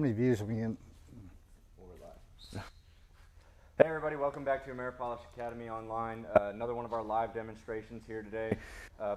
many views are we getting? Hey everybody, welcome back to AmeriPolish Academy Online. Another one of our live demonstrations here today.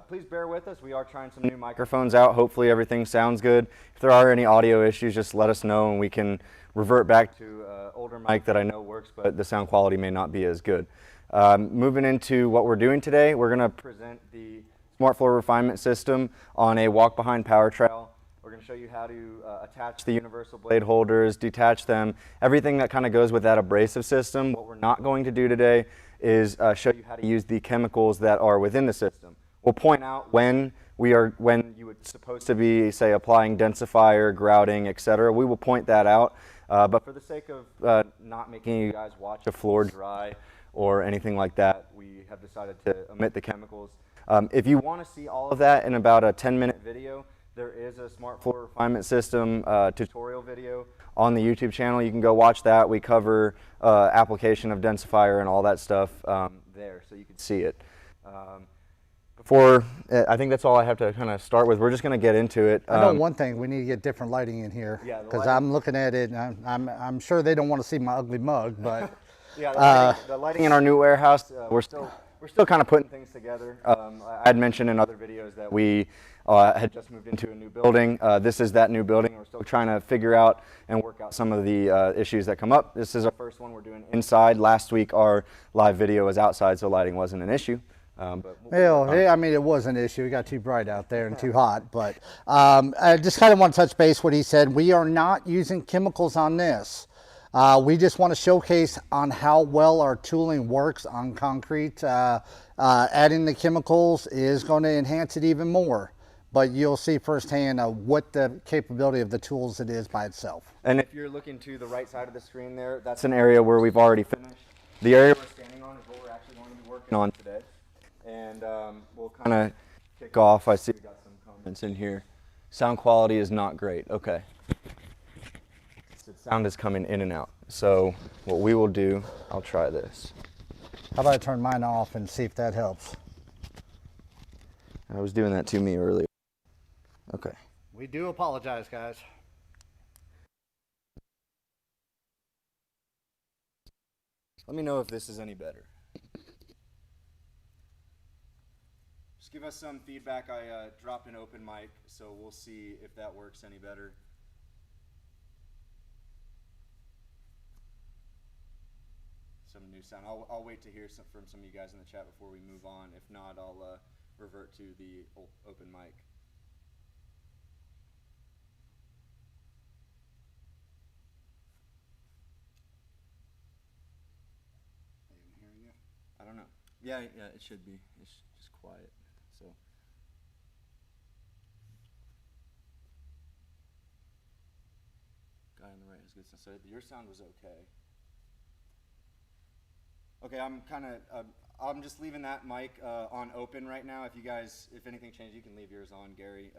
Please bear with us. We are trying some new microphones out. Hopefully everything sounds good. If there are any audio issues, just let us know and we can revert back to older mic that I know works, but the sound quality may not be as good. Moving into what we're doing today, we're going to present the SmartFloor Refinement System on a walk-behind power trowel. We're going to show you how to attach the universal blade holders, detach them, everything that kind of goes with that abrasive system. What we're not going to do today is show you how to use the chemicals that are within the system. We'll point out when you would supposed to be, say, applying densifier, grouting, etc. We will point that out, but for the sake of not making you guys watch a floor dry or anything like that, we have decided to omit the chemicals. If you want to see all of that in about a 10-minute video, there is a SmartFloor Refinement System tutorial video on the YouTube channel. You can go watch that. We cover application of densifier and all that stuff there, so you can see it. I think that's all I have to kind of start with. We're just going to get into it. I know one thing, we need to get different lighting in here. Yeah, because I'm looking at it, and I'm sure they don't want to see my ugly mug, but yeah, the lighting in our new warehouse, we're still kind of putting things together. I had mentioned in other videos that we had just moved into a new building. This is that new building. We're still trying to figure out and work out some of the issues that come up. This is our first one we're doing inside. Last week our live video was outside, so lighting wasn't an issue. I mean, it was an issue. It got too bright out there and too hot. But I just kind of want to touch base what he said. We are not using chemicals on this. We just want to showcase on how well our tooling works on concrete. Adding the chemicals is going to enhance it even more. But you'll see firsthand what the capability of the tools it is by itself. And if you're looking to the right side of the screen there, that's an area where we've already finished. The area we're standing on is what we're actually going to be working on today. And we'll kind of kick off. I see we got some comments in here. Sound quality is not great. Okay. The sound is coming in and out. So what we will do, I'll try this. How about I turn mine off and see if that helps? I was doing that to me earlier. Okay. We do apologize, guys. Let me know if this is any better. Just give us some feedback. I dropped an open mic, so we'll see if that works any better. Some new sound. I'll wait to hear from some of you guys in the chat before we move on. If not, I'll revert to the open mic. I don't know. Yeah, it should be. It's just quiet. So. Guy on the right has good sense. So your sound was okay. Okay, I'm just leaving that mic on open right now. If anything changes, you can leave yours on, Gary.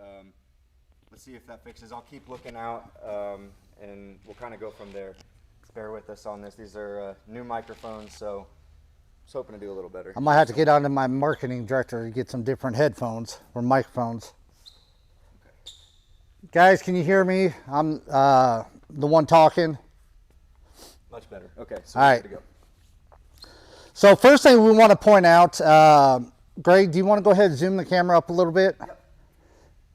Let's see if that fixes. I'll keep looking out, and we'll kind of go from there. Bear with us on this. These are new microphones, so I was hoping to do a little better. I might have to get onto my marketing director to get some different headphones or microphones. Okay. Guys, can you hear me? I'm the one talking. Much better. Okay, so all right. Good to go. So first thing we want to point out, Greg, do you want to go ahead and zoom the camera up a little bit? Yep.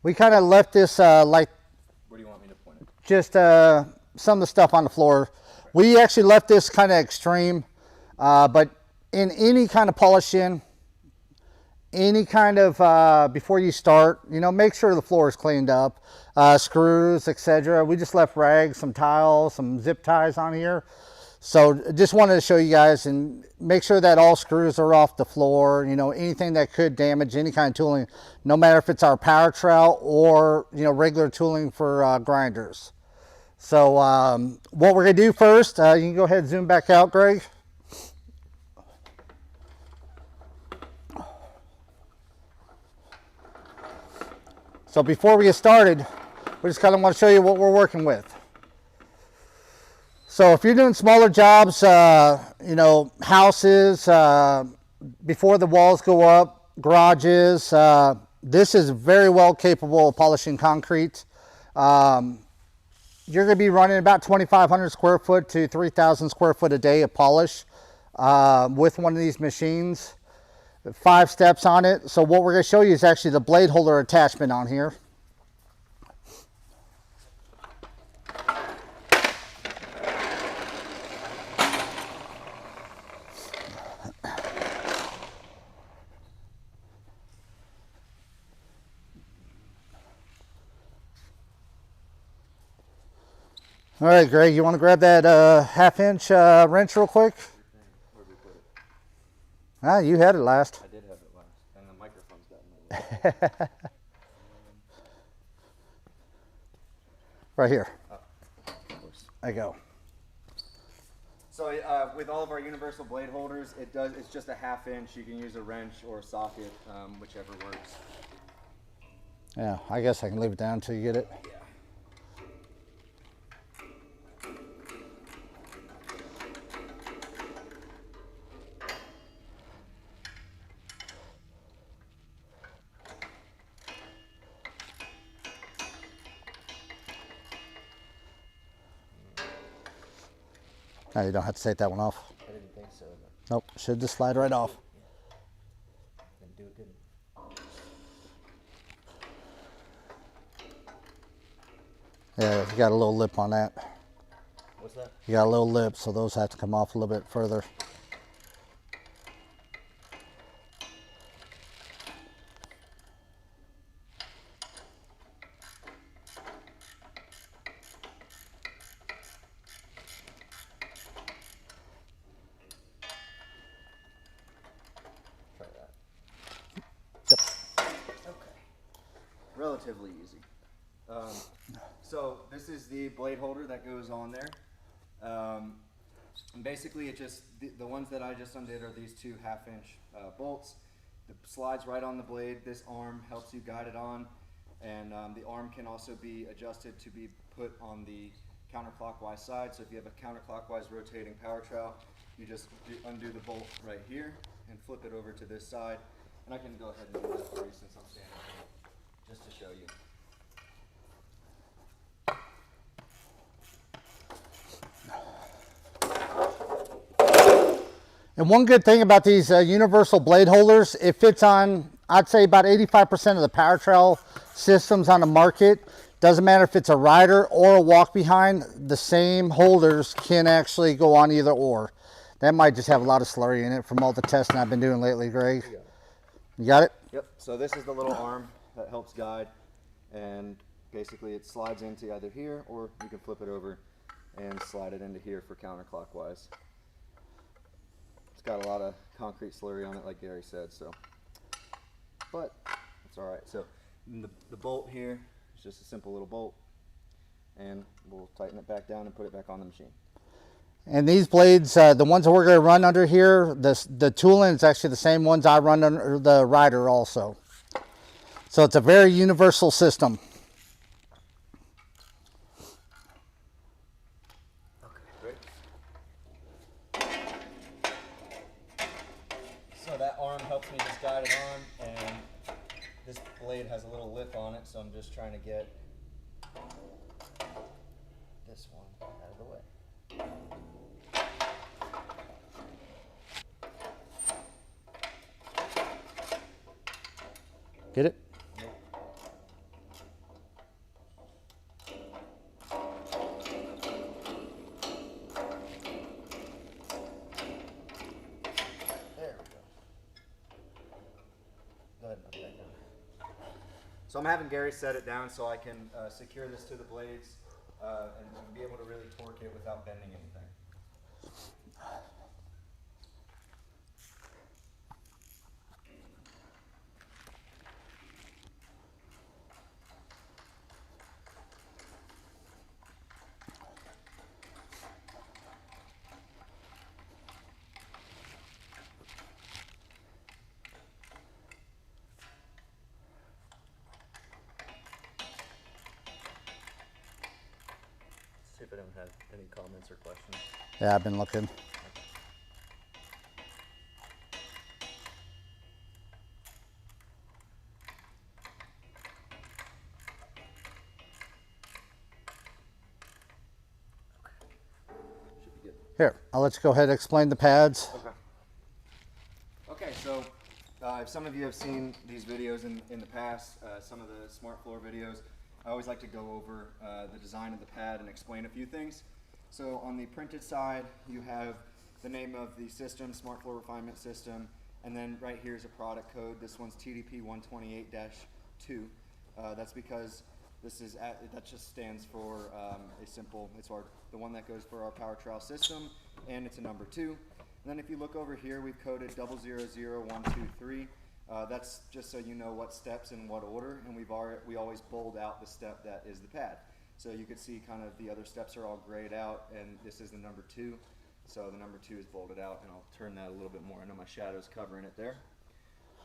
We kind of left this like. Where do you want me to point it? Just some of the stuff on the floor. Okay. We actually left this kind of extreme, but in any kind of polishing, any kind of, before you start, make sure the floor is cleaned up, screws, etc. We just left rags, some tiles, some zip ties on here. So just wanted to show you guys and make sure that all screws are off the floor, anything that could damage any kind of tooling, no matter if it's our power trowel or, regular tooling for grinders. So what we're gonna do first, you can go ahead and zoom back out, Greg. So before we get started, we just kind of want to show you what we're working with. So if you're doing smaller jobs, houses, before the walls go up, garages, this is very well capable of polishing concrete. you're going to be running about 2,500 square foot to 3,000 square foot a day of polish with one of these machines. 5 steps on it. So what we're going to show you is actually the blade holder attachment on here. All right, Greg, you want to grab that 1/2 inch wrench real quick? Where'd we put it? Ah, you had it last. I did have it last, and the microphone's got in the way. Right here. Oh, of course. There you go. So with all of our universal blade holders, it's just a 1/2 inch. You can use a wrench or a socket, whichever works. Yeah, I guess I can leave it down until you get it. Yeah. No, you don't have to take that one off. I didn't think so. Nope, should just slide right off. Didn't do it good. Yeah, you got a little lip on that. What's that? You got a little lip, so those have to come off a little bit further. Try that. Yep. Okay. Relatively easy. So this is the blade holder that goes on there. And basically, it just the ones that I just undid are these 2 1/2 inch bolts. It slides right on the blade. This arm helps you guide it on, and the arm can also be adjusted to be put on the counterclockwise side. So if you have a counterclockwise rotating power trowel, you just undo the bolt right here and flip it over to this side. And I can go ahead and do that for you since I'm standing here, just to show you. And one good thing about these universal blade holders, it fits on, I'd say about 85% of the power trowel systems on the market. Doesn't matter if it's a rider or a walk behind, the same holders can actually go on either or. That might just have a lot of slurry in it from all the testing I've been doing lately, Greg. You got it? Yep, so this is the little arm that helps guide, and basically it slides into either here, or you can flip it over and slide it into here for counterclockwise. It's got a lot of concrete slurry on it, like Gary said, so, but it's all right. So the bolt here is just a simple little bolt, and we'll tighten it back down and put it back on the machine. And these blades, the ones that we're going to run under here, the tooling is actually the same ones I run under the rider also. So it's a very universal system. Okay, great. So that arm helps me just guide it on, and this blade has a little lip on it, so I'm just trying to get this one out of the way. Get it? There we go. Go ahead and put that down. So I'm having Gary set it down so I can secure this to the blades and be able to really torque it without bending anything. See if anyone has any comments or questions. Yeah, I've been looking. Here, I'll let you go ahead and explain the pads. Okay, so if some of you have seen these videos in the past, some of the SmartFloor videos, I always like to go over the design of the pad and explain a few things. So on the printed side, you have the name of the system, SmartFloor Refinement System, and then right here is a product code. This one's TDP 128-2. That's because that just stands for the one that goes for our power trowel system, and it's a number 2. And then if you look over here, we've coded 000123. That's just so you know what steps in what order, and we always bold out the step that is the pad. So you can see kind of the other steps are all grayed out, and this is the number 2. So the number 2 is bolded out, and I'll turn that a little bit more. I know my shadow's covering it there.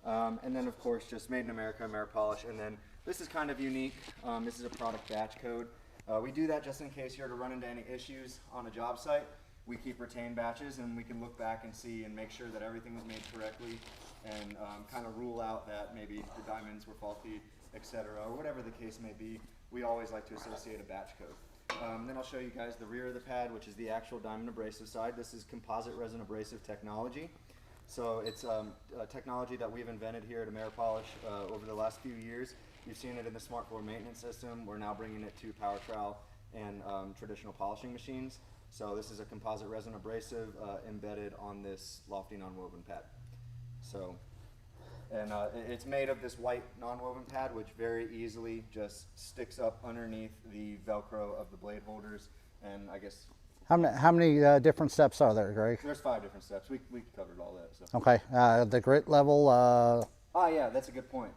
And then of course just made in America, AmeriPolish, and then this is kind of unique. This is a product batch code. We do that just in case you're to run into any issues on a job site. We keep retained batches, and we can look back and see and make sure that everything was made correctly, and kind of rule out that maybe the diamonds were faulty, etc., or whatever the case may be. We always like to associate a batch code. Then I'll show you guys the rear of the pad, which is the actual diamond abrasive side. This is composite resin abrasive technology. So it's a technology that we've invented here at AmeriPolish over the last few years. You've seen it in the SmartFloor maintenance system. We're now bringing it to power trowel and traditional polishing machines. So this is a composite resin abrasive embedded on this lofty non-woven pad. So, and it's made of this white non-woven pad, which very easily just sticks up underneath the Velcro of the blade holders. And I guess How many different steps are there, Greg? there's 5 different steps. We covered all that. So. Okay, the grit level. Yeah, that's a good point.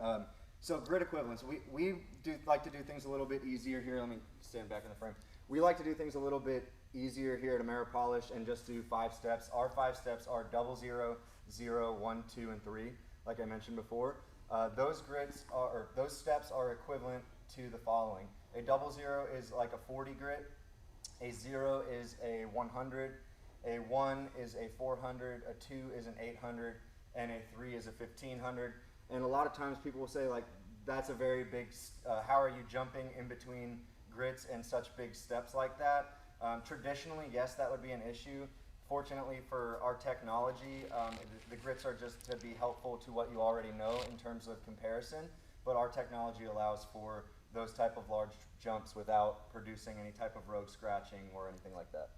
So grit equivalence. We do like to do things a little bit easier here. Let me stand back in the frame. We like to do things a little bit easier here at AmeriPolish and just do 5 steps. Our 5 steps are 00, 0, 1, 2, and 3, like I mentioned before. Those steps are equivalent to the following. A 00 is like a 40 grit. A 0 is a 100. A 1 is a 400. A 2 is an 800. And a 3 is a 1500. And a lot of times people will say, like, that's a very big, how are you jumping in between grits and such big steps like that? Traditionally, yes, that would be an issue. Fortunately for our technology, the grits are just to be helpful to what you already know in terms of comparison, but our technology allows for those type of large jumps without producing any type of rogue scratching or anything like that.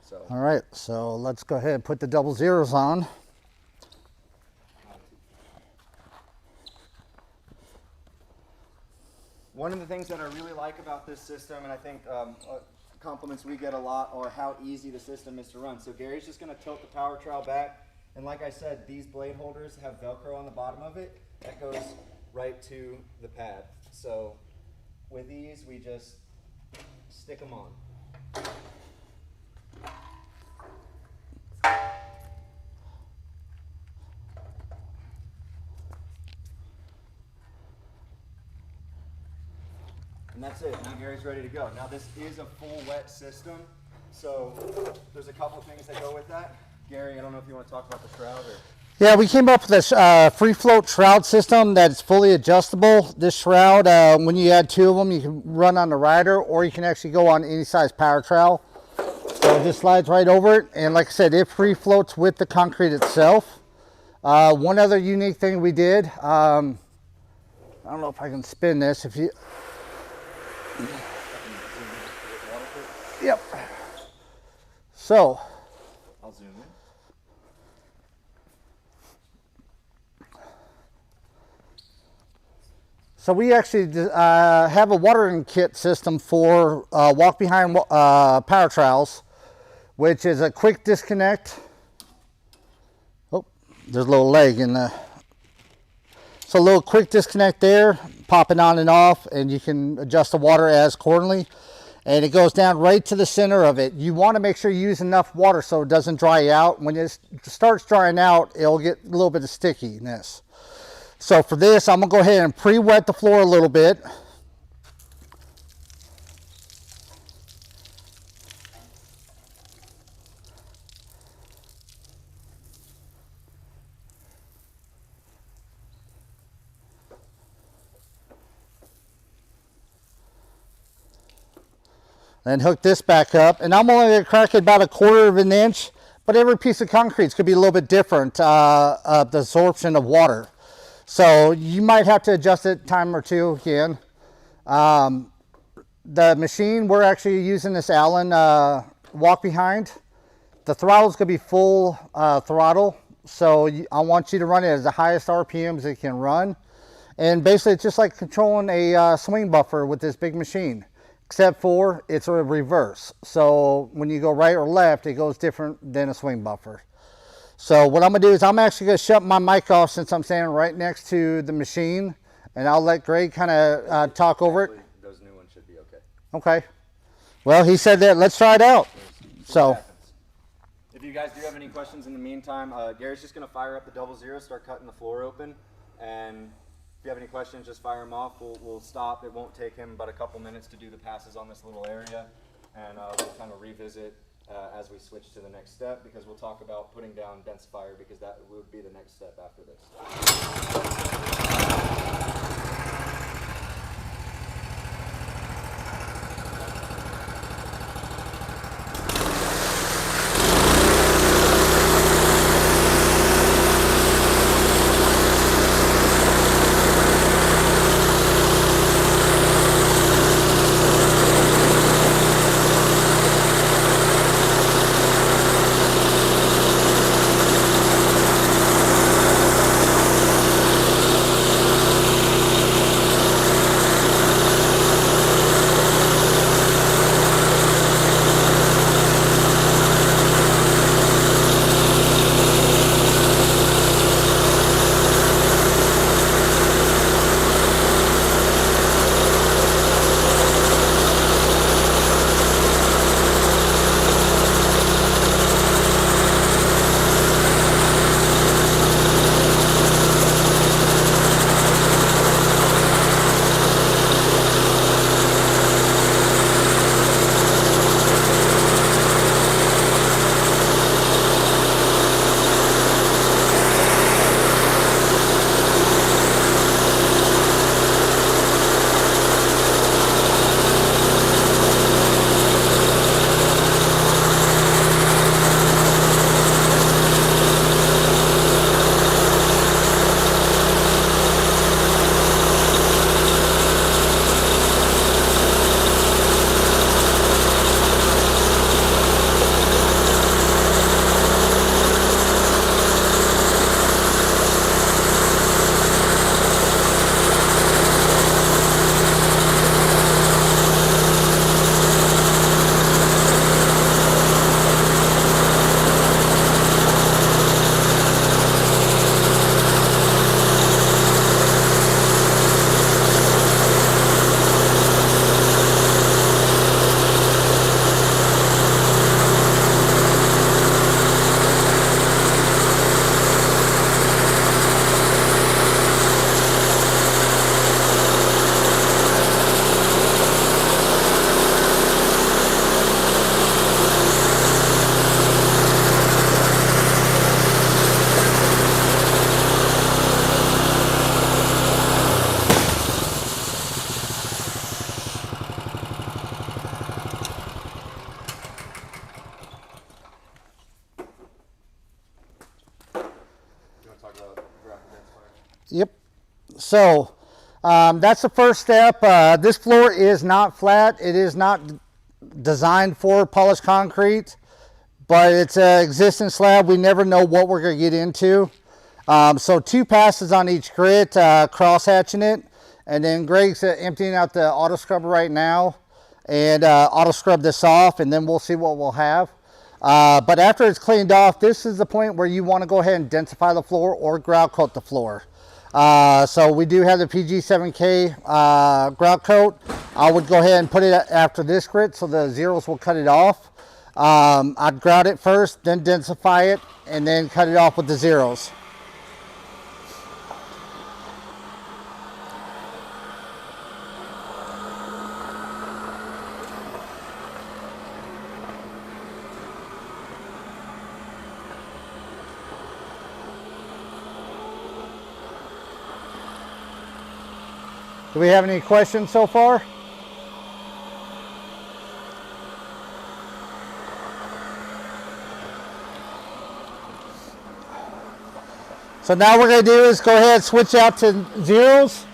So. All right, so let's go ahead and put the 00s on. One of the things that I really like about this system, and I think compliments we get a lot, are how easy the system is to run. So Gary's just going to tilt the power trowel back, and like I said, these blade holders have Velcro on the bottom of it. That goes right to the pad. So with these, we just stick them on. And that's it. Now Gary's ready to go. Now this is a full wet system, so there's a couple things that go with that. Gary, I don't know if you want to talk about the shroud or... Yeah, we came up with this free float shroud system that's fully adjustable. This shroud, when you add 2 of them, you can run on the rider, or you can actually go on any size power trowel. So it just slides right over it, and like I said, it free floats with the concrete itself. One other unique thing we did, I don't know if I can spin this. If you, yep. So. I'll zoom in. So we actually have a watering kit system for walk-behind power trowels, which is a quick disconnect. Oh, there's a little leg in the... So a little quick disconnect there, pop it on and off, and you can adjust the water as accordingly. And it goes down right to the center of it. You want to make sure you use enough water so it doesn't dry out. When it starts drying out, it'll get a little bit of stickiness. So for this, I'm going to go ahead and pre-wet the floor a little bit. Then hook this back up, and I'm only going to crack it about 1/4 of an inch, but every piece of concrete is going to be a little bit different, the absorption of water. So you might have to adjust it time or two again. The machine, we're actually using this Allen walk behind. The throttle is going to be full throttle, so I want you to run it as the highest RPMs it can run. And basically it's just like controlling a swing buffer with this big machine, except for it's a reverse. So when you go right or left, it goes different than a swing buffer. So what I'm gonna do is I'm actually gonna shut my mic off since I'm standing right next to the machine, and I'll let Greg kind of talk over it. Those new ones should be okay. Okay. Well, he said that. Let's try it out. So. If you guys do have any questions in the meantime, Gary's just gonna fire up the 00, start cutting the floor open, and if you have any questions, just fire them off. We'll stop. It won't take him but a couple minutes to do the passes on this little area, and we'll kind of revisit as we switch to the next step, because we'll talk about putting down densifier, because that would be the next step after this. Yep. So that's the first step. This floor is not flat. It is not designed for polished concrete, but it's an existing slab. We never know what we're going to get into. So 2 passes on each grit, cross hatching it, and then Greg's emptying out the auto scrubber right now, and auto scrub this off, and then we'll see what we'll have. But after it's cleaned off, this is the point where you want to go ahead and densify the floor or grout coat the floor. So we do have the PG7K grout coat. I would go ahead and put it after this grit, so the zeros will cut it off. I'd grout it first, then densify it, and then cut it off with the zeros. Do we have any questions so far? So now what we're going to do is go ahead and switch out to zeros.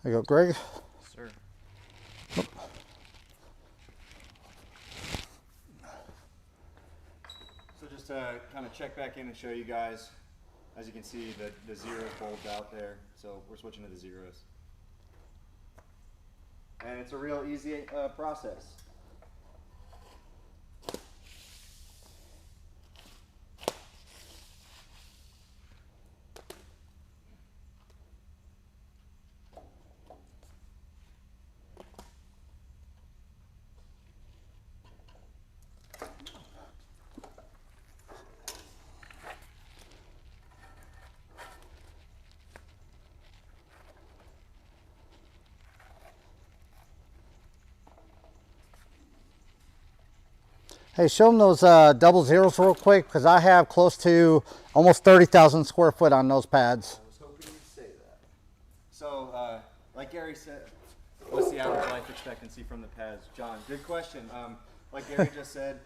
There you go, Greg. Sir. So just to kind of check back in and show you guys, as you can see, the zero folds out there. So we're switching to the zeros. And it's a real easy process. Hey, show them those double zeros real quick, because I have close to almost 30,000 square foot on those pads. I was hoping you'd say that. So, like Gary said, what's the average life expectancy from the pads? John, good question. Like Gary just said,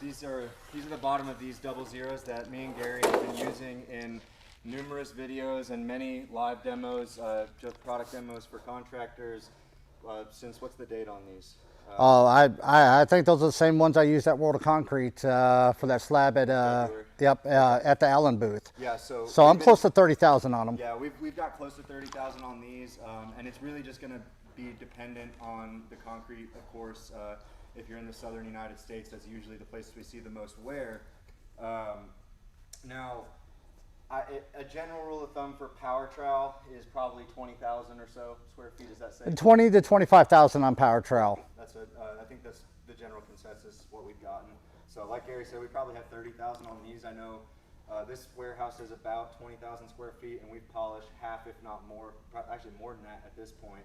these are the bottom of these double zeros that me and Gary have been using in numerous videos and many live demos, just product demos for contractors. Since what's the date on these? Oh, I think those are the same ones I used at World of Concrete for that slab at at the Allen booth. Yeah, so I'm close to 30,000 on them. Yeah, we've got close to 30,000 on these, and it's really just going to be dependent on the concrete, of course. If you're in the southern United States, that's usually the place we see the most wear. Now, a general rule of thumb for power trowel is probably 20,000 or so square feet. Does that say? 20 to 25,000 on power trowel. That's I think that's the general consensus, what we've gotten. So like Gary said, we probably have 30,000 on these. I know this warehouse is about 20,000 square feet, and we've polished half, if not more, actually more than that at this point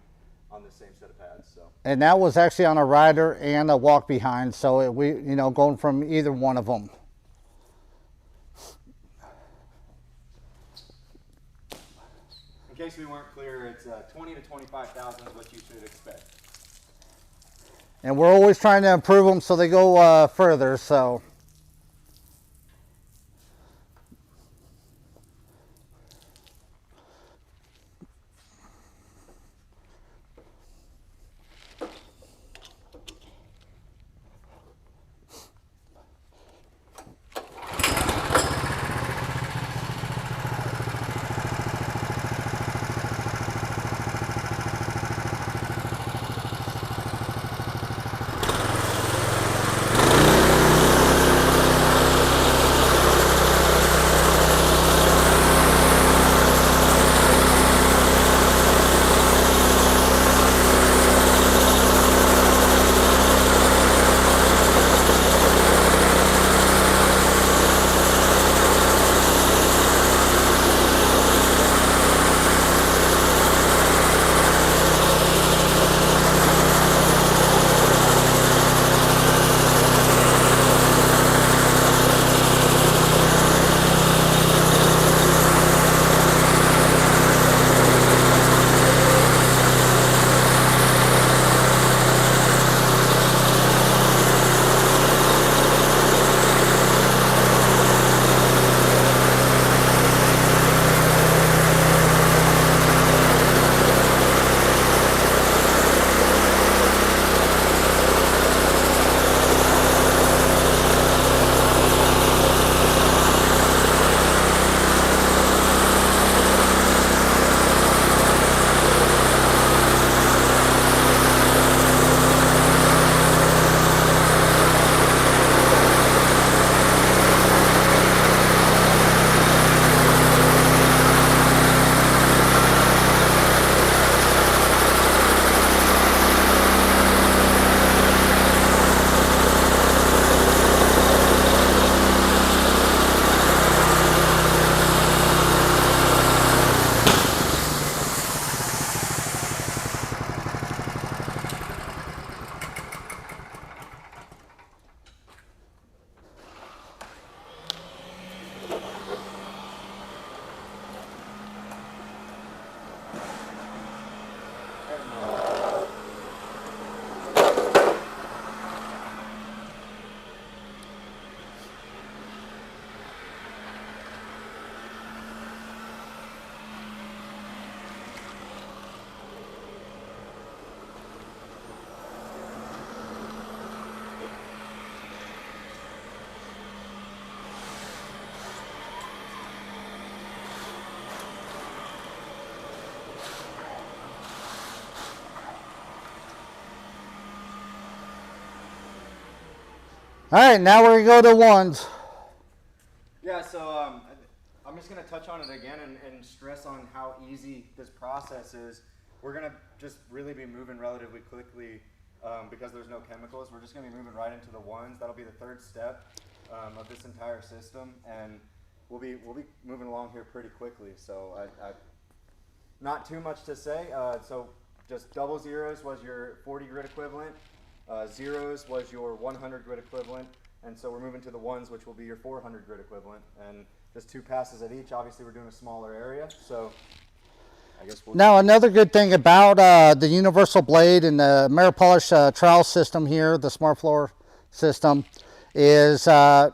on the same set of pads. So. And that was actually on a rider and a walk behind, so we going from either one of them. In case we weren't clear, it's 20 to 25,000 is what you should expect. And we're always trying to improve them so they go further. So. All right, now we're gonna go to ones. Yeah, so I'm just going to touch on it again and stress on how easy this process is. We're going to just really be moving relatively quickly because there's no chemicals. We're just going to be moving right into the ones. That'll be the third step of this entire system, and we'll be moving along here pretty quickly. So I not too much to say. So just double zeros was your 40 grit equivalent. Zeros was your 100 grit equivalent. And so we're moving to the ones, which will be your 400 grit equivalent. And just 2 passes at each. Obviously, we're doing a smaller area. So I guess we'll... Now, another good thing about the universal blade and the Ameripolish trowel system here, the SmartFloor system, is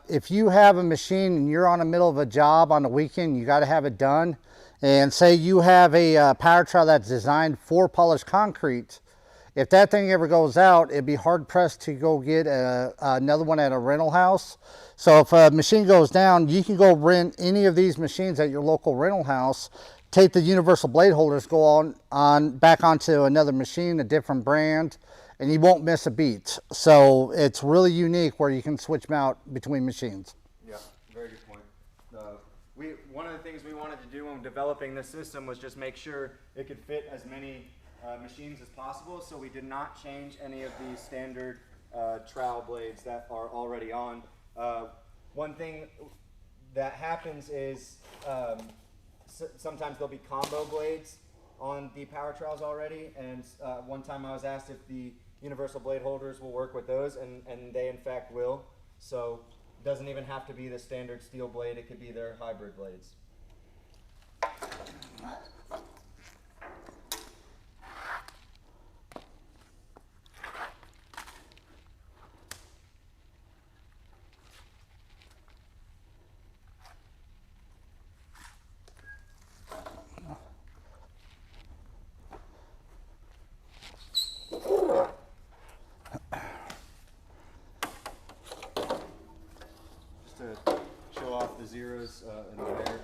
if you have a machine and you're on the middle of a job on the weekend, you got to have it done. And say you have a power trowel that's designed for polished concrete. If that thing ever goes out, it'd be hard pressed to go get another one at a rental house. So if a machine goes down, you can go rent any of these machines at your local rental house, take the universal blade holders, go on back onto another machine, a different brand, and you won't miss a beat. So it's really unique where you can switch them out between machines. Yeah, very good point. One of the things we wanted to do when developing this system was just make sure it could fit as many machines as possible, so we did not change any of the standard trowel blades that are already on. One thing that happens is sometimes there'll be combo blades on the power trowels already, and one time I was asked if the universal blade holders will work with those, and they in fact will. So it doesn't even have to be the standard steel blade, it could be their hybrid blades. Zeros in there,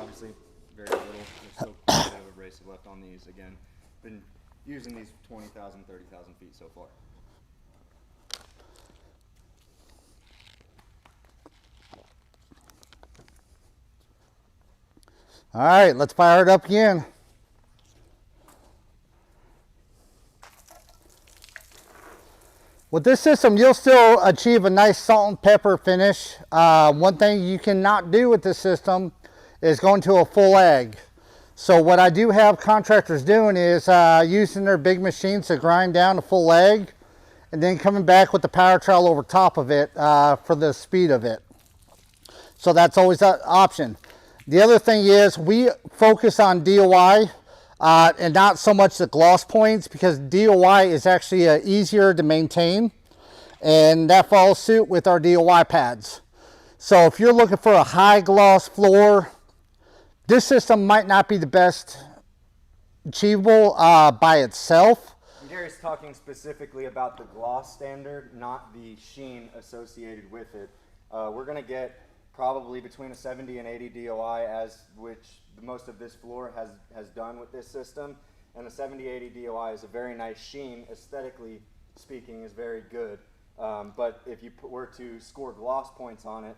obviously very little. There's still quite a bit of abrasive left on these. Again, been using these 20,000, 30,000 feet so far. All right, let's fire it up again. With this system, you'll still achieve a nice salt and pepper finish. One thing you cannot do with this system is go into a full egg. So what I do have contractors doing is using their big machines to grind down a full egg and then coming back with the power trowel over top of it for the speed of it. So that's always an option. The other thing is we focus on DOI. And not so much the gloss points, because DOI is actually easier to maintain, and that follows suit with our DOI pads. So if you're looking for a high gloss floor, this system might not be the best achievable by itself. Gary's talking specifically about the gloss standard, not the sheen associated with it. We're going to get probably between a 70 and 80 DOI, as which most of this floor has done with this system. And the 70-80 DOI is a very nice sheen, aesthetically speaking, is very good. But if you were to score gloss points on it,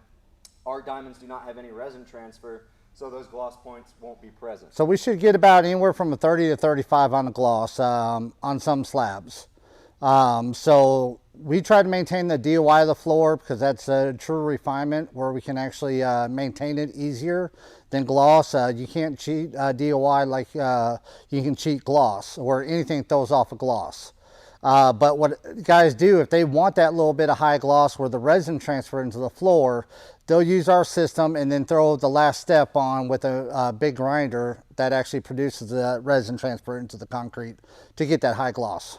our diamonds do not have any resin transfer, so those gloss points won't be present. So we should get about anywhere from a 30 to 35 on the gloss on some slabs. So we try to maintain the DOI of the floor because that's a true refinement where we can actually maintain it easier than gloss. You can't cheat DOI like you can cheat gloss or anything that throws off a gloss. But what guys do, if they want that little bit of high gloss where the resin transfer into the floor, they'll use our system and then throw the last step on with a big grinder that actually produces the resin transfer into the concrete to get that high gloss.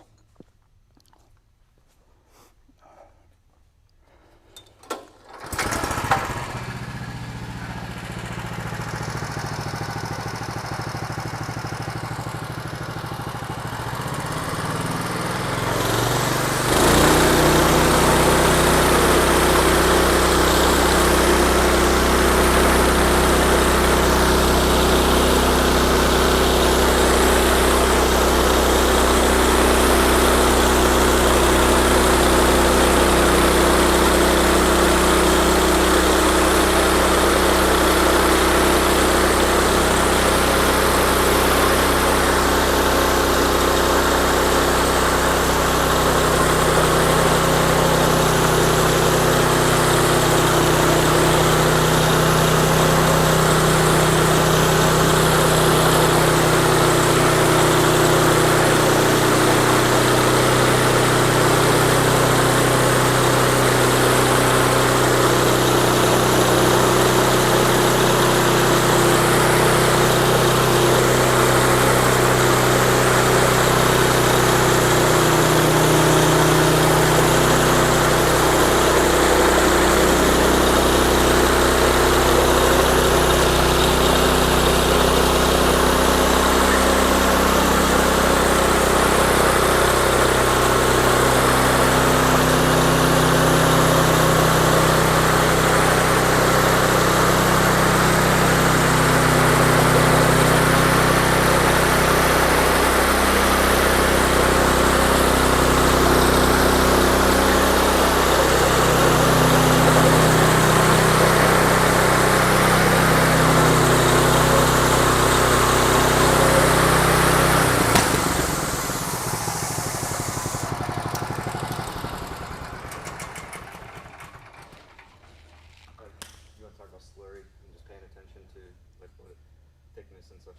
such.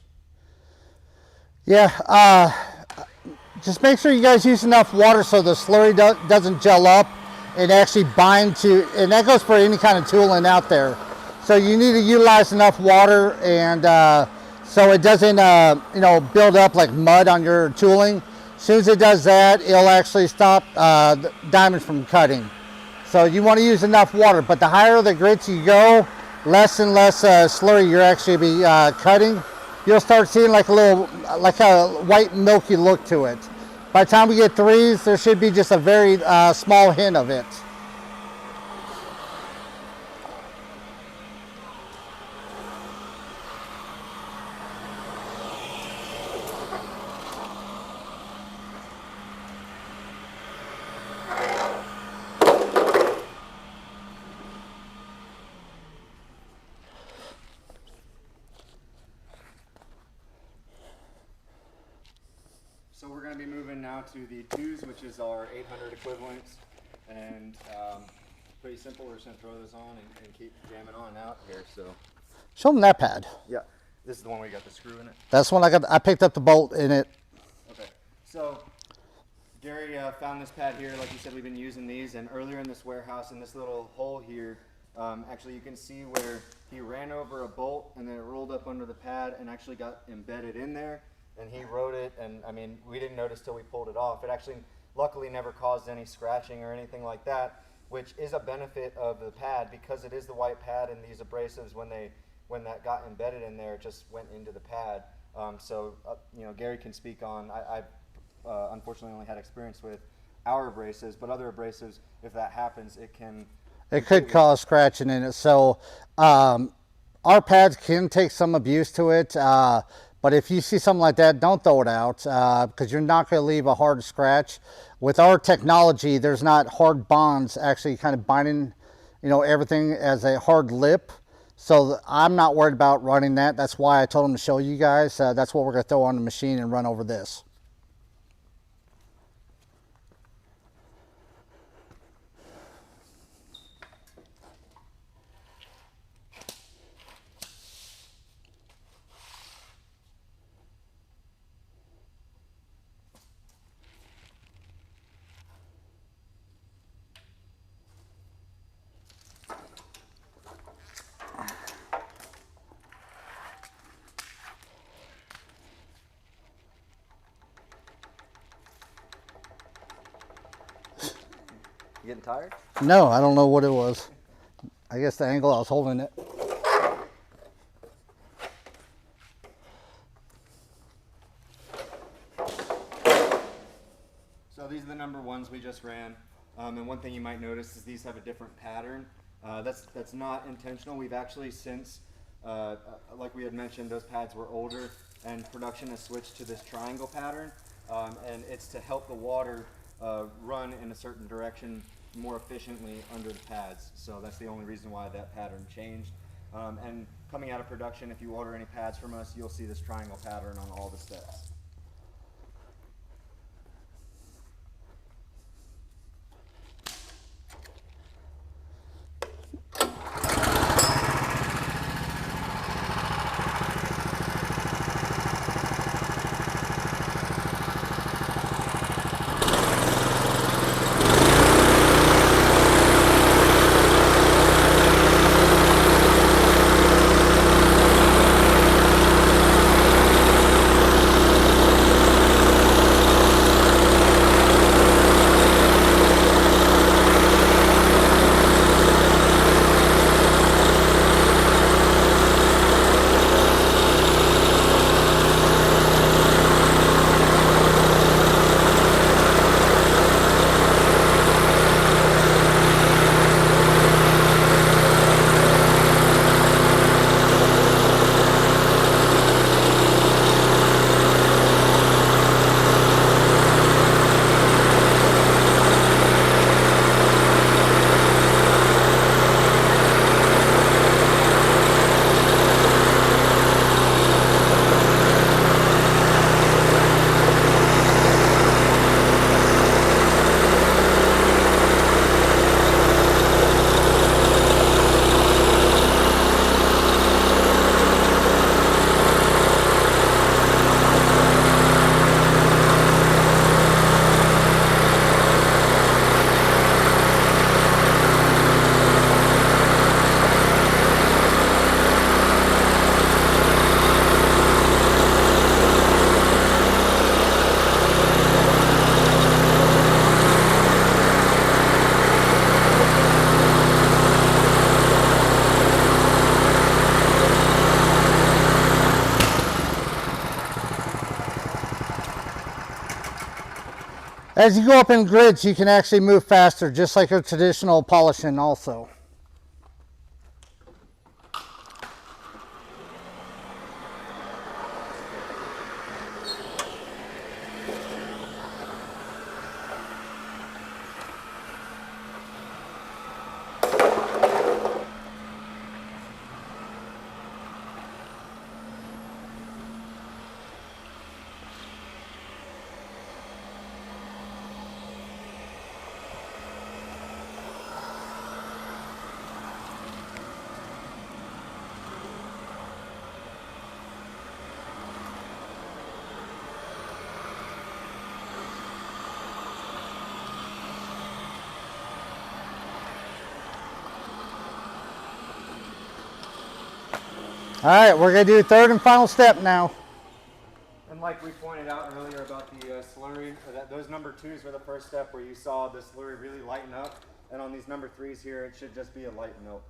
Yeah, just make sure you guys use enough water so the slurry doesn't gel up and actually bind to, and that goes for any kind of tooling out there. So you need to utilize enough water, and so it doesn't you know, build up like mud on your tooling. As soon as it does that, it'll actually stop the diamonds from cutting. So you want to use enough water, but the higher the grits you go, less and less slurry you're actually be cutting. You'll start seeing like a white milky look to it. By the time we get 3s, there should be just a very small hint of it. So we're going to be moving now to the 2s, which is our 800 equivalents, and pretty simple. We're just going to throw this on and keep jamming on out here. So Show them that pad. yeah, this is the one where you got the screw in it. That's one I picked up the bolt in it. Okay, so Gary found this pad here. Like you said, we've been using these, and earlier in this warehouse, in this little hole here, actually you can see where he ran over a bolt and then it rolled up under the pad and actually got embedded in there. And he wrote it, and I mean, we didn't notice till we pulled it off. It actually, luckily, never caused any scratching or anything like that, which is a benefit of the pad because it is the white pad, and these abrasives, when that got embedded in there, it just went into the pad. You know, Gary can speak on. I've unfortunately only had experience with our abrasives, but other abrasives, if that happens, It could cause scratching in it. So our pads can take some abuse to it. But if you see something like that, don't throw it out because you're not going to leave a hard scratch. With our technology, there's not hard bonds actually kind of binding, you know, everything as a hard lip. So I'm not worried about running that. That's why I told them to show you guys. That's what we're going to throw on the machine and run over this. You getting tired? No, I don't know what it was. I guess the angle I was holding it. So these are the number 1s we just ran. And one thing you might notice is these have a different pattern. That's not intentional. We've actually since, like we had mentioned, those pads were older, and production has switched to this triangle pattern. And it's to help the water run in a certain direction more efficiently under the pads. So that's the only reason why that pattern changed. And coming out of production, if you order any pads from us, you'll see this triangle pattern on all the steps. As you go up in grids, you can actually move faster, just like a traditional polishing also. All right, we're gonna do third and final step now. And like we pointed out earlier about the slurry, those number 2s were the first step where you saw the slurry really lighten up. And on these number 3s here, it should just be a light melt.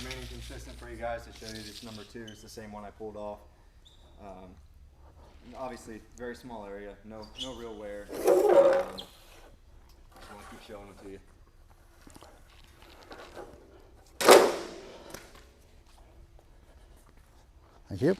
Remaining consistent for you guys to show you this number 2 is the same one I pulled off. Obviously, very small area, no real wear. I want to keep showing it to you. Thank you.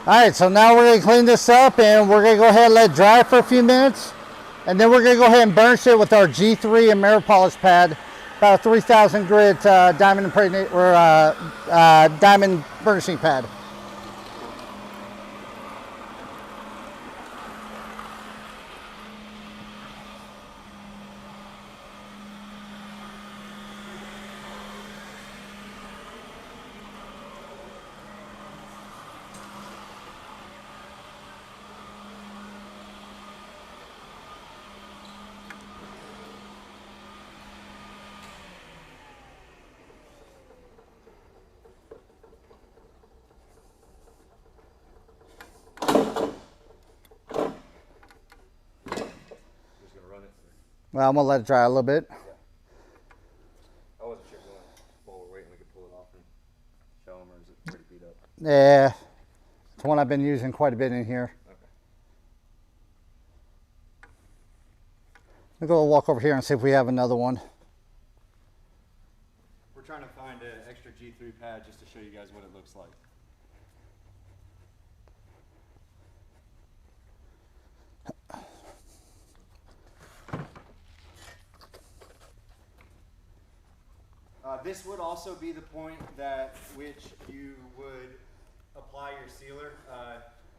All right, so now we're gonna clean this up and we're gonna go ahead and let it dry for a few minutes. And then we're gonna go ahead and burnish it with our G3 and mirror polish pad, about a 3,000 grit diamond impregnate or diamond burnishing pad. Well, I'm gonna let it dry a little bit. Yeah. I wasn't sure while we're waiting we could pull it off and show them, or is it pretty beat up? Yeah, it's one I've been using quite a bit in here. Okay. We'll go walk over here and see if we have another one. We're trying to find an extra G3 pad just to show you guys what it looks like. This would also be the point that which you would apply your sealer.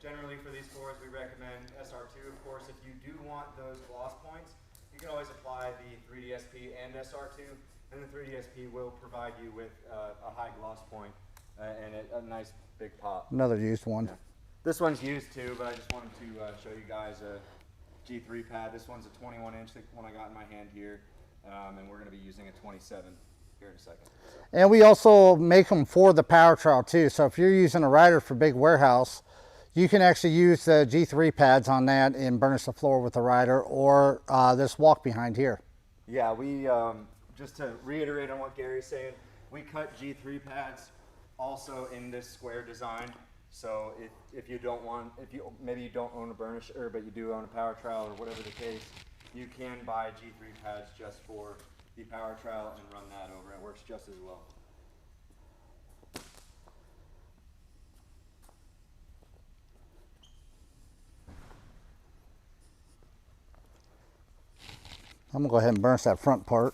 Generally for these floors we recommend SR2. Of course, if you do want those gloss points, you can always apply the 3DSP and SR2, and the 3DSP will provide you with a high gloss point and a nice big pop. Another used one. Yeah. This one's used too, but I just wanted to show you guys a G3 pad. This one's a 21-inch, the one I got in my hand here, and we're going to be using a 27 here in a second. So. And we also make them for the power trowel too. So if you're using a rider for big warehouse, you can actually use the G3 pads on that and burnish the floor with the rider, or this walk behind here. Yeah, we just to reiterate on what Gary's saying, we cut G3 pads also in this square design. So if you don't want, maybe you don't own a burnisher, but you do own a power trowel or whatever the case, you can buy G3 pads just for the power trowel and run that over. It works just as well. I'm gonna go ahead and burnish that front part.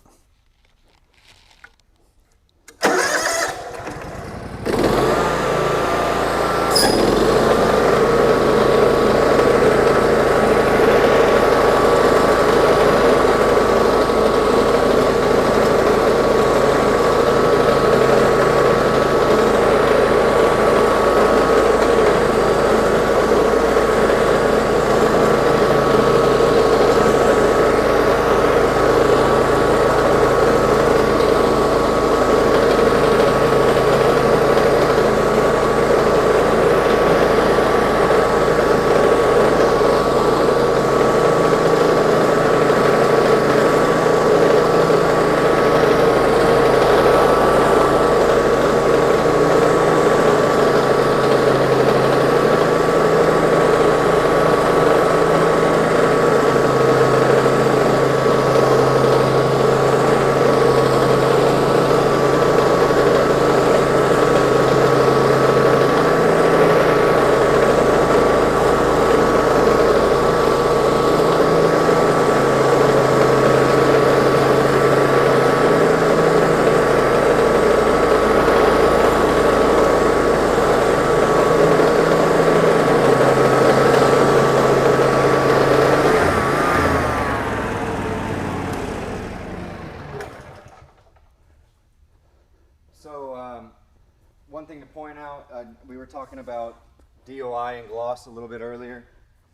One thing to point out, we were talking about DOI and gloss a little bit earlier.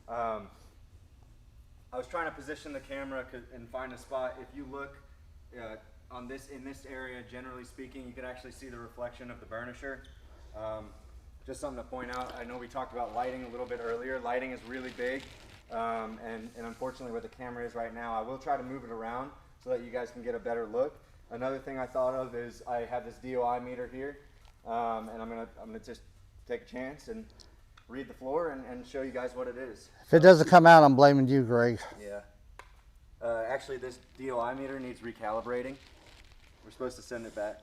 I was trying to position the camera and find a spot. If you look in this area, generally speaking, you can actually see the reflection of the burnisher. Just something to point out. I know we talked about lighting a little bit earlier. Lighting is really big, and unfortunately where the camera is right now, I will try to move it around so that you guys can get a better look. Another thing I thought of is I have this DOI meter here, and I'm gonna just take a chance and read the floor and show you guys what it is. If it doesn't come out, I'm blaming you, Greg. Yeah. Actually, this DOI meter needs recalibrating. We're supposed to send it back.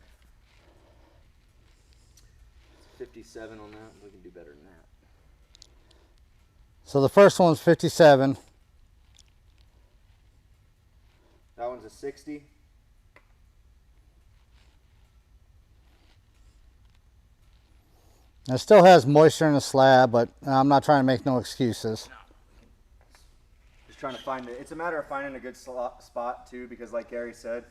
It's 57 on that. We can do better than that. So the first one's 57. That one's a 60. It still has moisture in the slab, but I'm not trying to make no excuses. Just trying to find it. It's a matter of finding a good spot too, because like Gary said,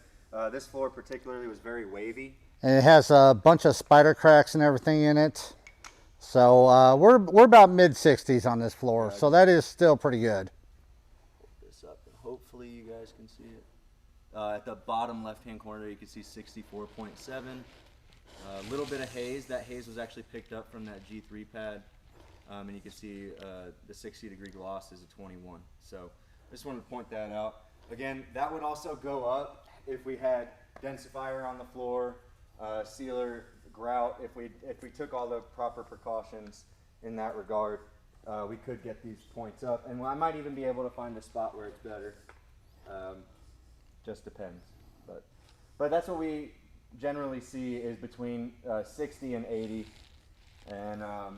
this floor particularly was very wavy. And it has a bunch of spider cracks and everything in it. So we're about mid-60s on this floor, so that is still pretty good. Put this up and hopefully you guys can see it. At the bottom left-hand corner, you can see 64.7. A little bit of haze. That haze was actually picked up from that G3 pad, and you can see the 60-degree gloss is a 21. So I just wanted to point that out. Again, that would also go up if we had densifier on the floor, sealer, grout. If we took all the proper precautions in that regard, we could get these points up, and I might even be able to find a spot where it's better. Just depends, but that's what we generally see is between 60 and 80, and I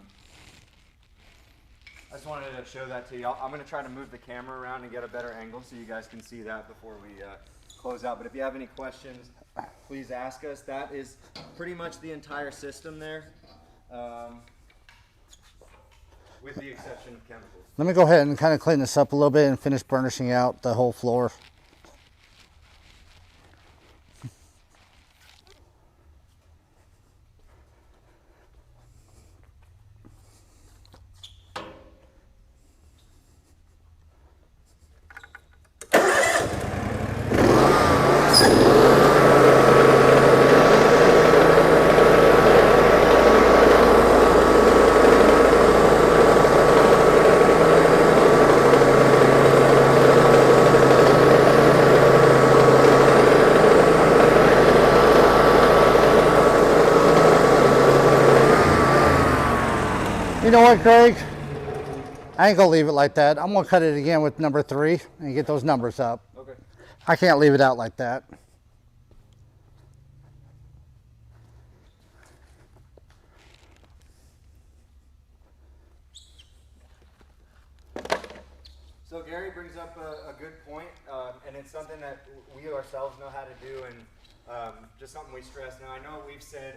just wanted to show that to you. I'm going to try to move the camera around and get a better angle so you guys can see that before we close out. But if you have any questions, please ask us. That is pretty much the entire system there, with the exception of chemicals. Let me go ahead and kind of clean this up a little bit and finish burnishing out the whole floor. You know what, Greg? I ain't gonna leave it like that. I'm gonna cut it again with number 3 and get those numbers up. Okay. I can't leave it out like that. So Gary brings up a good point, and it's something that we ourselves know how to do, and just something we stress. Now I know we've said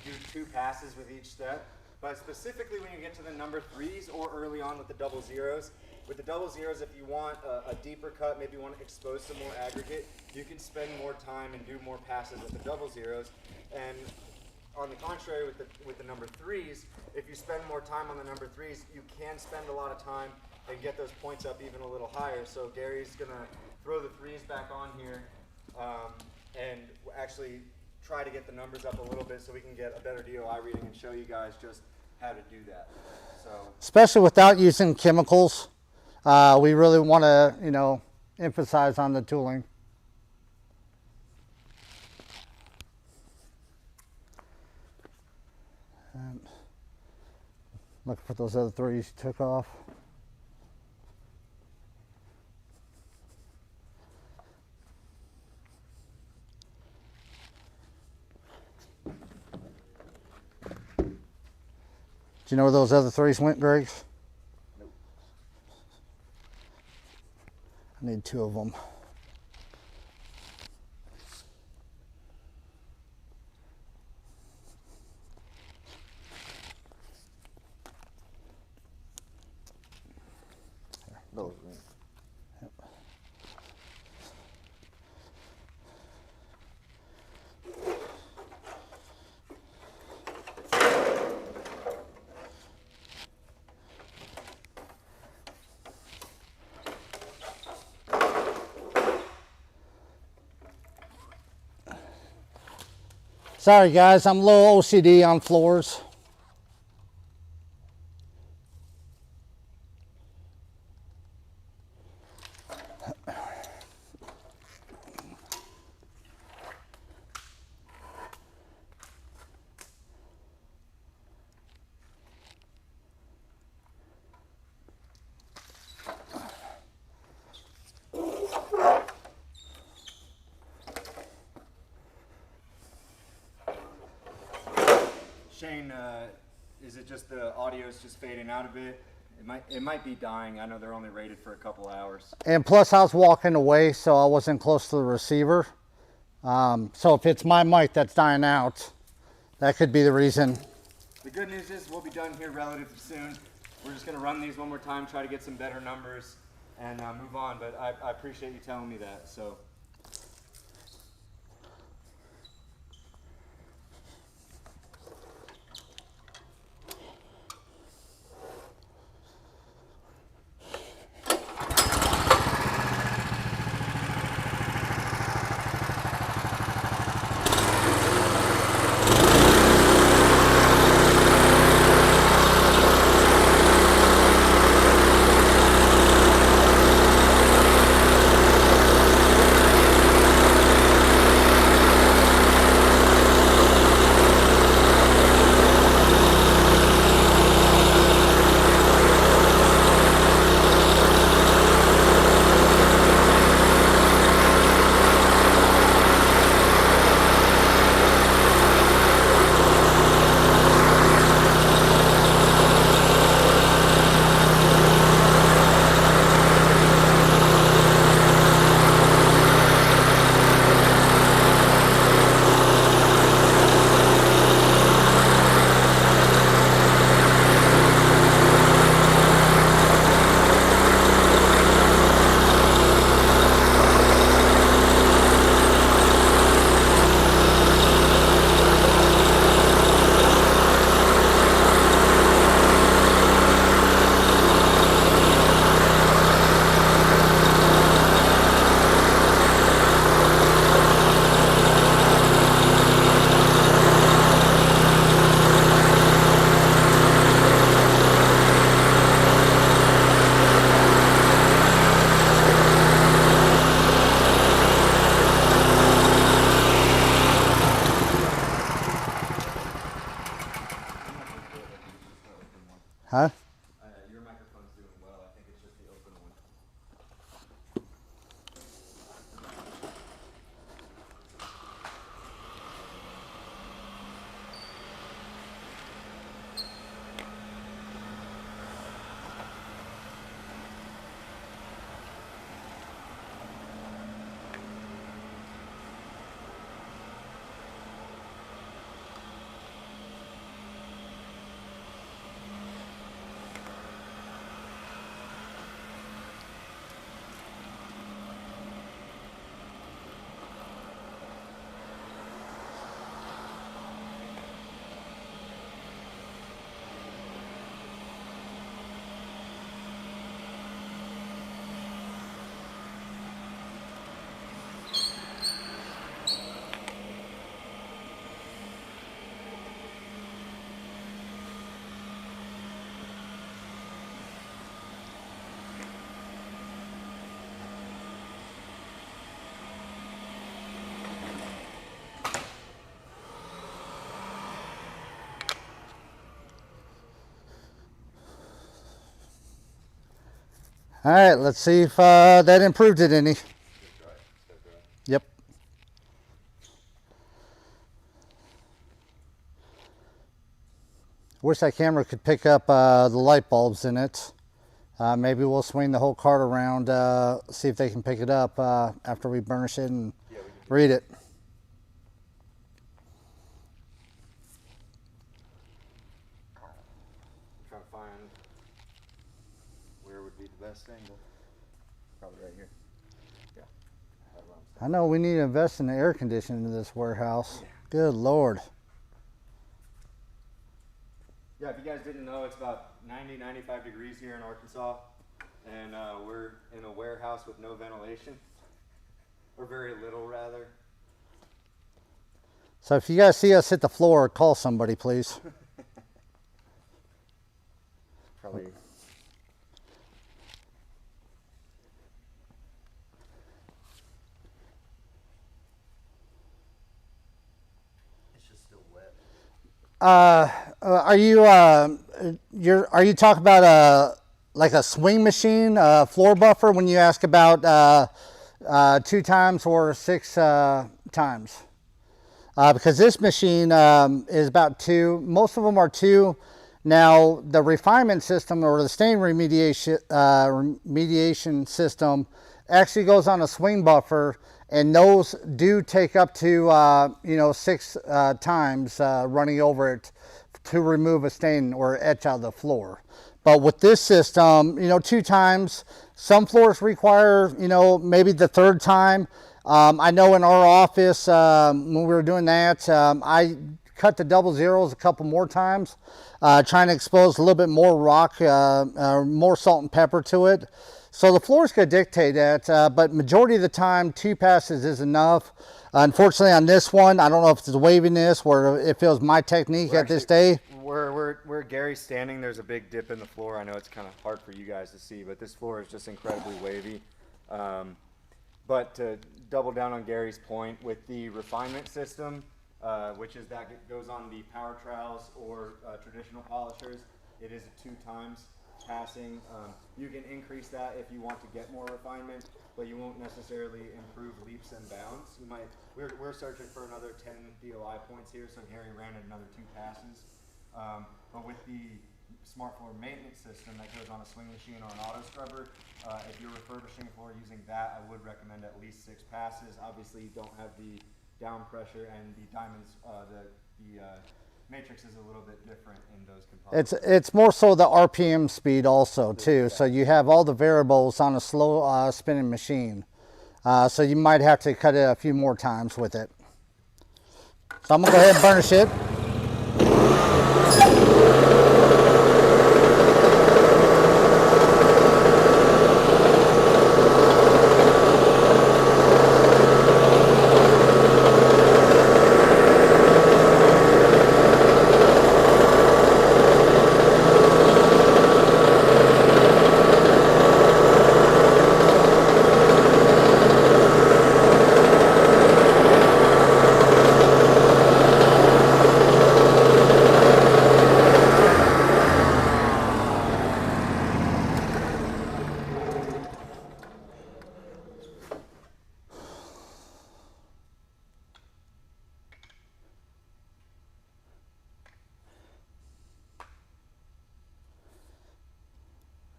do 2 passes with each step, but specifically when you get to the number 3s or early on with the double zeros, with the double zeros, if you want a deeper cut, maybe you want to expose some more aggregate, you can spend more time and do more passes with the double zeros. And on the contrary, with the number 3s, if you spend more time on the number 3s, you can spend a lot of time and get those points up even a little higher. So Gary's gonna throw the 3s back on here, and actually try to get the numbers up a little bit so we can get a better DOI reading and show you guys just how to do that. So, especially without using chemicals, we really want to, you know, emphasize on the tooling. And look for those other 3s you took off. Do you know where those other 3s went, Greg? nope. I need 2 of them. Those. Yep. Sorry guys, I'm a little OCD on floors. Shane, is it just the audio is just fading out a bit? It might be dying. I know they're only rated for a couple hours. And plus I was walking away, so I wasn't close to the receiver. So if it's my mic that's dying out, that could be the reason. The good news is we'll be done here relatively soon. We're just gonna run these one more time, try to get some better numbers, and move on. But I appreciate you telling me that. So. Huh? Your microphone's doing well. I think it's just the open one. All right, let's see if that improved it any. Yep. Wish that camera could pick up the light bulbs in it. Maybe we'll swing the whole cart around, see if they can pick it up after we burnish it and read it. I'm trying to find where would be the best angle. Probably right here. Yeah. I know we need to invest in the air conditioning in this warehouse. Yeah. Good Lord. Yeah, if you guys didn't know, it's about 90-95 degrees here in Arkansas, and we're in a warehouse with no ventilation, or very little rather. So if you guys see us hit the floor, call somebody, please. Probably. It's just still wet. Are you talking about like a swing machine, floor buffer when you ask about 2 times or 6 times? Because this machine is about 2. Most of them are 2. Now the refinement system or the stain remediation system actually goes on a swing buffer, and those do take up to 6 times running over it to remove a stain or etch out of the floor. But with this system, 2 times. Some floors require maybe the 3rd time. I know in our office when we were doing that, I cut the double zeros a couple more times, trying to expose a little bit more rock, more salt and pepper to it. So the floors could dictate that, but majority of the time 2 passes is enough. Unfortunately on this one, I don't know if it's waviness or if it was my technique at this day. Where Gary's standing, there's a big dip in the floor. I know it's kind of hard for you guys to see, but this floor is just incredibly wavy. But to double down on Gary's point, with the refinement system, which is that goes on the power trowels or traditional polishers, it is a 2 times passing. You can increase that if you want to get more refinement, but you won't necessarily improve leaps and bounds. We're searching for another 10 DOI points here, so Gary ran another 2 passes. But with the SmartFloor maintenance system that goes on a swing machine or an auto scrubber, if you're refurbishing a floor using that, I would recommend at least 6 passes. Obviously, you don't have the down pressure, and the diamonds, the matrix is a little bit different in those components. It's more so the RPM speed also too. Yeah. So you have all the variables on a slow spinning machine. So you might have to cut it a few more times with it. So I'm gonna go ahead and burnish it.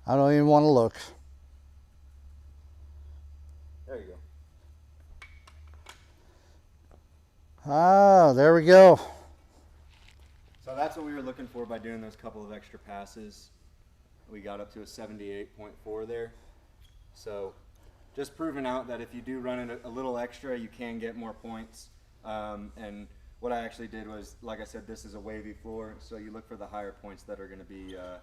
I don't even want to look. There you go. Ah, there we go. So that's what we were looking for by doing those couple of extra passes. We got up to a 78.4 there. So just proving out that if you do run it a little extra, you can get more points. And what I actually did was, like I said, this is a wavy floor, so you look for the higher points that are going to be a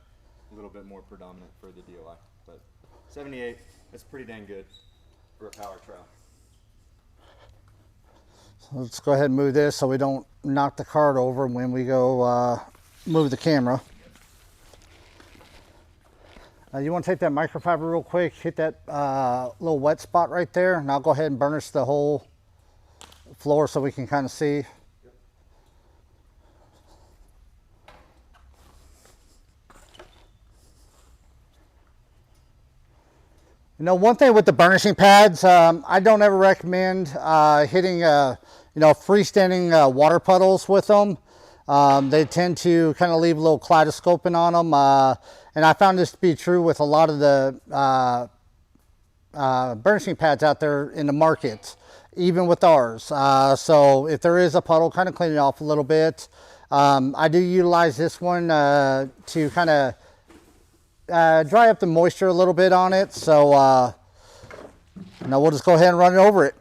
little bit more predominant for the DOI. But 78, that's pretty dang good for a power trowel. So let's go ahead and move this so we don't knock the cart over when we go move the camera. You want to take that microfiber real quick, hit that little wet spot right there, and I'll go ahead and burnish the whole floor so we can kind of see. You know, one thing with the burnishing pads, I don't ever recommend hitting, freestanding water puddles with them. They tend to kind of leave a little kaleidoscoping on them. And I found this to be true with a lot of the burnishing pads out there in the market, even with ours. So if there is a puddle, kind of clean it off a little bit. I do utilize this one to kind of dry up the moisture a little bit on it. So now we'll just go ahead and run it over it.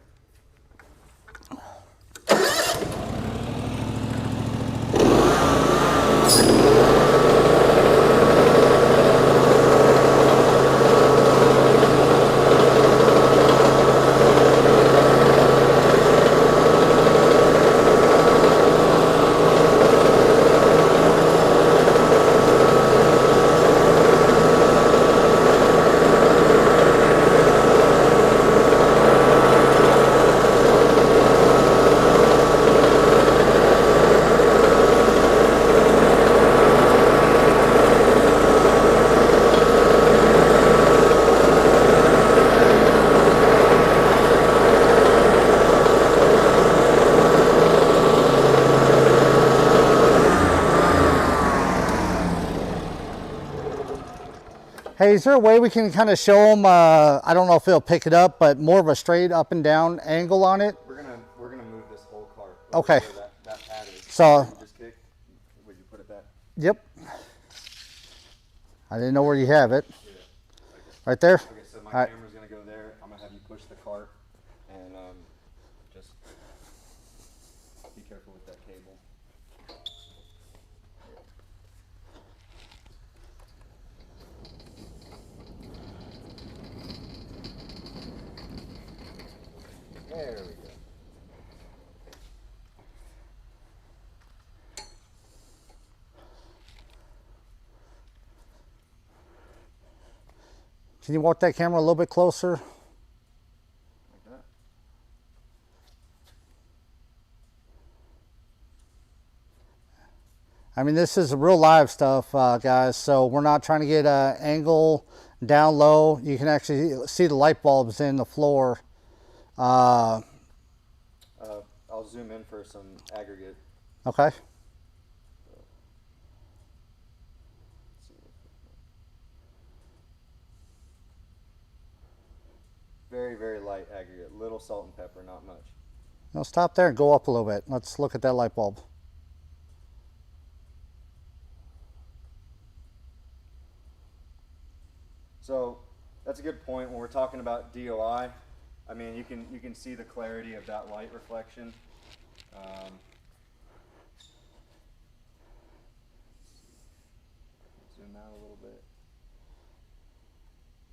Hey, is there a way we can kind of show them, I don't know if it'll pick it up, but more of a straight up and down angle on it? We're gonna move this whole cart. Okay. That pad is. So, Just kick. Would you put it back? Yep. I didn't know where you have it. Yeah. Right there? Okay, so my All right. camera's gonna go there. I'm gonna have you push the cart and just be careful with that cable. There we go. Can you walk that camera a little bit closer? Like that. I mean, this is real live stuff, guys, so we're not trying to get an angle down low. You can actually see the light bulbs in the floor. I'll zoom in for some aggregate. Okay. Very, very light aggregate. Little salt and pepper, not much. Now stop there and go up a little bit. Let's look at that light bulb. So that's a good point when we're talking about DOI. I mean, you can see the clarity of that light reflection. Zoom out a little bit.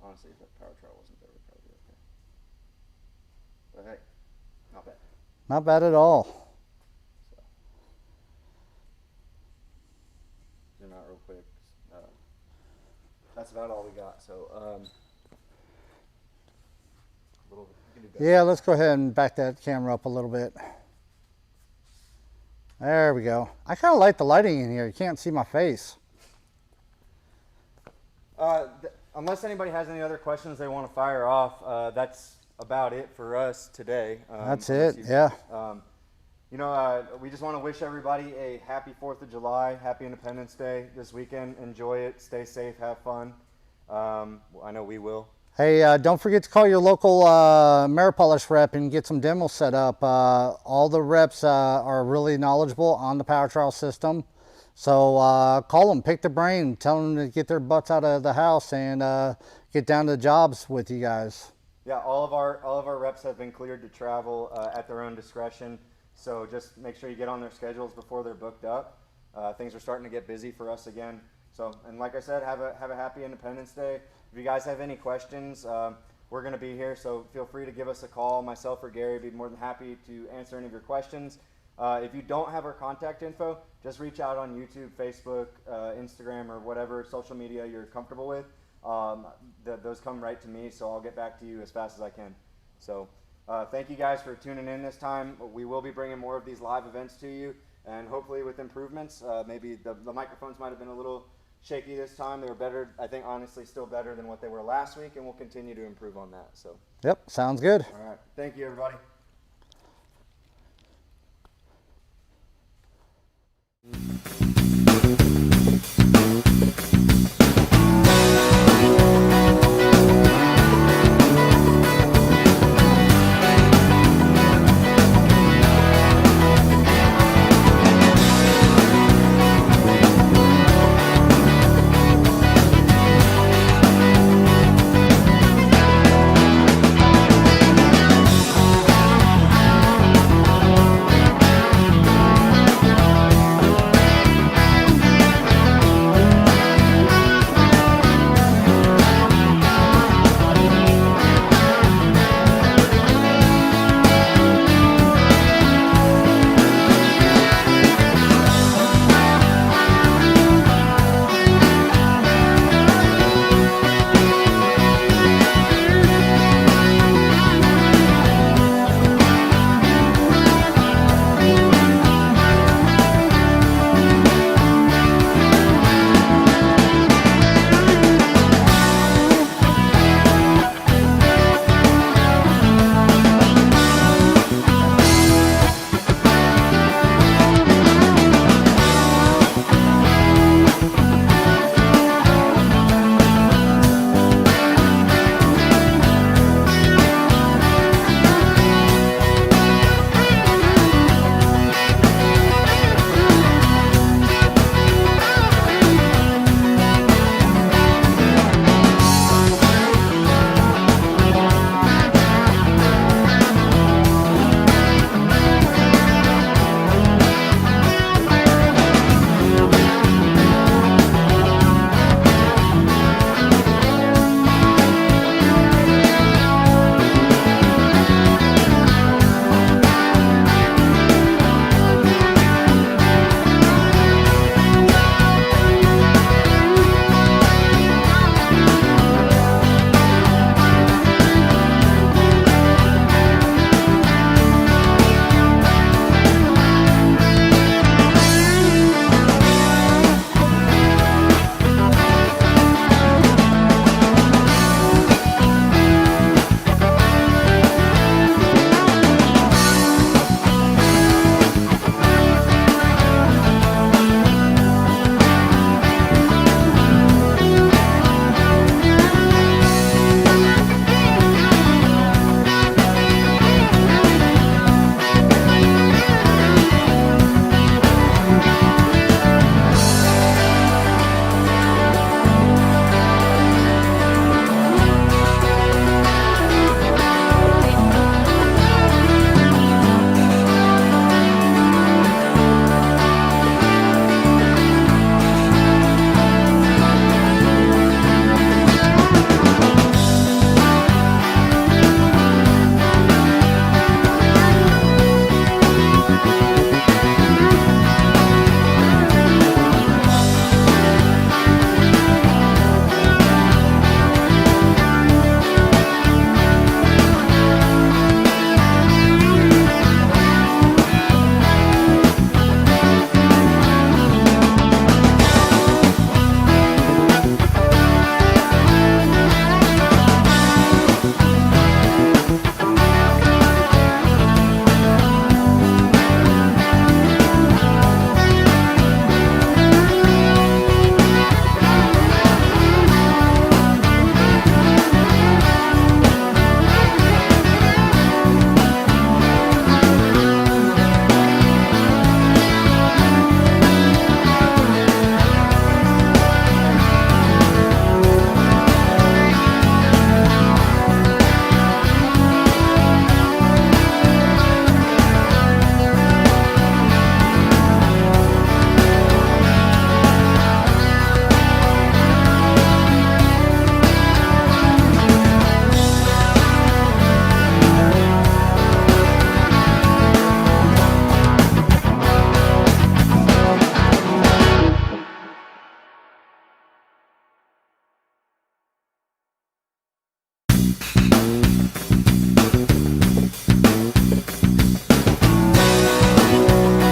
Honestly, if that power trowel wasn't there, we'd probably be okay. But hey, not bad. Not bad at all. So, zoom out real quick. That's about all we got. So, little, you can do better. Yeah, let's go ahead and back that camera up a little bit. There we go. I kind of like the lighting in here. You can't see my face. Unless anybody has any other questions they want to fire off, that's about it for us today. That's it, yeah. We just want to wish everybody a happy 4th of July, happy Independence Day this weekend. Enjoy it, stay safe, have fun. I know we will. Hey, don't forget to call your local Ameripolish rep and get some demos set up. All the reps are really knowledgeable on the power trowel system. So call them, pick their brain, tell them to get their butts out of the house and get down to jobs with you guys. Yeah, all of our reps have been cleared to travel at their own discretion. So just make sure you get on their schedules before they're booked up. Things are starting to get busy for us again. So, and like I said, have a happy Independence Day. If you guys have any questions, we're going to be here. So feel free to give us a call. Myself or Gary would be more than happy to answer any of your questions. If you don't have our contact info, just reach out on YouTube, Facebook, Instagram, or whatever social media you're comfortable with. Those come right to me, so I'll get back to you as fast as I can. So thank you guys for tuning in this time. We will be bringing more of these live events to you, and hopefully with improvements. Maybe the microphones might have been a little shaky this time. They were better, I think, honestly, still better than what they were last week, and we'll continue to improve on that. So. Yep, sounds good. All right. Thank you, everybody.